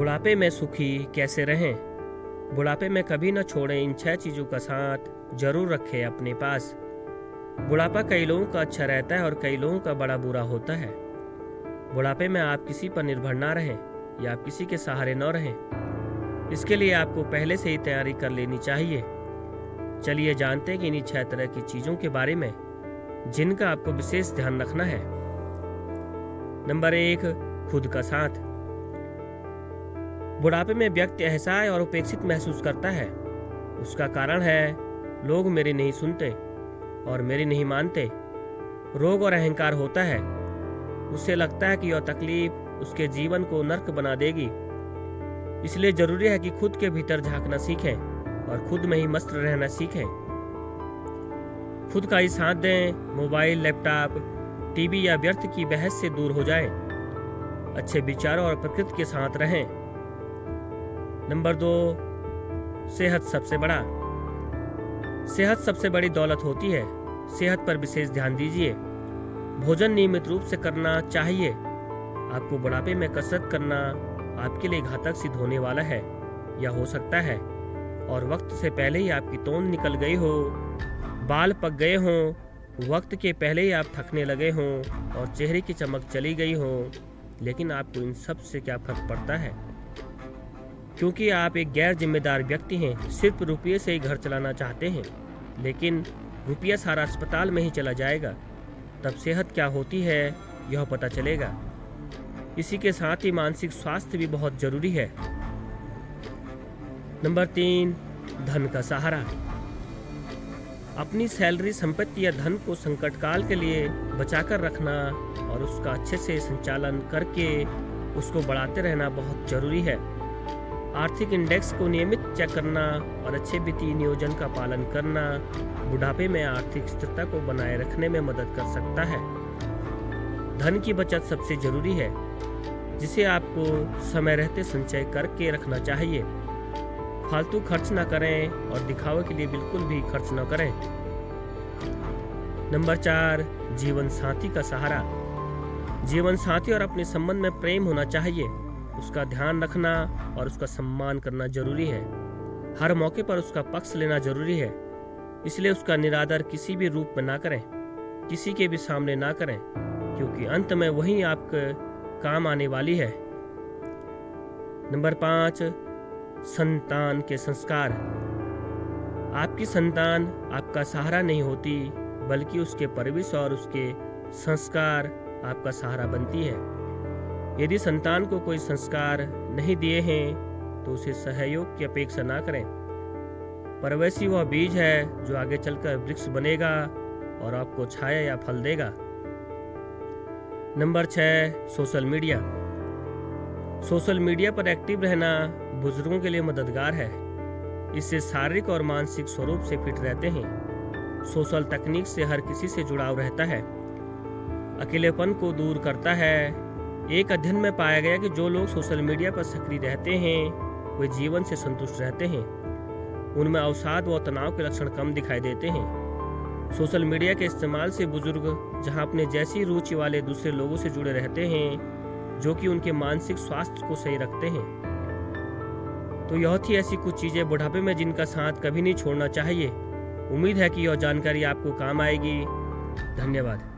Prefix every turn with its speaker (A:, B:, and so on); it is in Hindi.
A: बुढ़ापे में सुखी कैसे रहें। बुढ़ापे में कभी न छोड़ें इन 6 चीज़ों का साथ जरूर रखें अपने पास। बुढ़ापा कई लोगों का अच्छा रहता है और कई लोगों का बड़ा बुरा होता है। बुढ़ापे में आप किसी पर निर्भर ना रहें या आप किसी के सहारे न रहें। इसके लिए आपको पहले से ही तैयारी कर लेनी चाहिए। चलिए जानते हैं कि इन्हीं 6 तरह की चीज़ों के बारे में जिनका आपको विशेष ध्यान रखना है। नंबर 1, खुद का साथ। बुढ़ापे में व्यक्ति असहाय और उपेक्षित महसूस करता है। उसका कारण है लोग मेरी नहीं सुनते और मेरी नहीं मानते। रोग और अहंकार होता है। उसे लगता है कि यह तकलीफ उसके जीवन को नर्क बना देगी। इसलिए जरूरी है कि खुद के भीतर झांकना सीखें और खुद में ही मस्त रहना सीखें। खुद का ही साथ दें। मोबाइल, लैपटॉप, टीवी या व्यर्थ की बहस से दूर हो जाएं। अच्छे विचारों और प्रकृति के साथ रहें। नंबर 2, सेहत सबसे बड़ा। सेहत सबसे बड़ी दौलत होती है। सेहत पर विशेष ध्यान दीजिए। भोजन नियमित रूप से करना चाहिए। आपको बुढ़ापे में कसरत करना आपके लिए घातक सिद्ध होने वाला है या हो सकता है, और वक्त से पहले ही आपकी तोंद निकल गई हो, बाल पक गए हों, वक्त के पहले ही आप थकने लगे हों और चेहरे की चमक चली गई हो। लेकिन आपको इन सब से क्या फर्क पड़ता है, क्योंकि आप एक गैर जिम्मेदार व्यक्ति हैं। सिर्फ रुपये से ही घर चलाना चाहते हैं, लेकिन रुपया सारा अस्पताल में ही चला जाएगा। तब सेहत क्या होती है यह पता चलेगा। इसी के साथ ही मानसिक स्वास्थ्य भी बहुत जरूरी है। नंबर 3, धन का सहारा। अपनी सैलरी, संपत्ति या धन को संकट काल के लिए बचाकर रखना और उसका अच्छे से संचालन करके उसको बढ़ाते रहना बहुत जरूरी है। आर्थिक इंडेक्स को नियमित चेक करना और अच्छे वित्तीय नियोजन का पालन करना बुढ़ापे में आर्थिक स्थिरता को बनाए रखने में मदद कर सकता है। धन की बचत सबसे जरूरी है, जिसे आपको समय रहते संचय करके रखना चाहिए। फालतू खर्च न करें और दिखावे के लिए बिल्कुल भी खर्च न करें। नंबर 4, जीवन साथी का सहारा। जीवन साथी और अपने संबंध में प्रेम होना चाहिए। उसका ध्यान रखना और उसका सम्मान करना जरूरी है। हर मौके पर उसका पक्ष लेना जरूरी है। इसलिए उसका निरादर किसी भी रूप में ना करें, किसी के भी सामने ना करें, क्योंकि अंत में वही आपके काम आने वाली है। नंबर 5, संतान के संस्कार। आपकी संतान आपका सहारा नहीं होती, बल्कि उसके परवरिश और उसके संस्कार आपका सहारा बनती है। यदि संतान को कोई संस्कार नहीं दिए हैं तो उसे सहयोग की अपेक्षा ना करें। परवैसी वह बीज है जो आगे चलकर वृक्ष बनेगा और आपको छाया या फल देगा। Number 6, social media. Social media पर एक्टिव रहना बुजुर्गों के लिए मददगार है। इससे शारीरिक और मानसिक स्वरूप से फिट रहते हैं। सोशल तकनीक से हर किसी से जुड़ाव रहता है, अकेलेपन को दूर करता है। एक अध्ययन में पाया गया कि जो लोग सोशल मीडिया पर सक्रिय रहते हैं वे जीवन से संतुष्ट रहते हैं। उनमें अवसाद व तनाव के लक्षण कम दिखाई देते हैं। सोशल मीडिया के इस्तेमाल से बुजुर्ग जहां अपने जैसी रुचि वाले दूसरे लोगों से जुड़े रहते हैं, जो कि उनके मानसिक स्वास्थ्य को सही रखते हैं। तो यह थी ऐसी कुछ चीजें बुढ़ापे में जिनका साथ कभी नहीं छोड़ना चाहिए। उम्मीद है कि यह जानकारी आपको काम आएगी। धन्यवाद।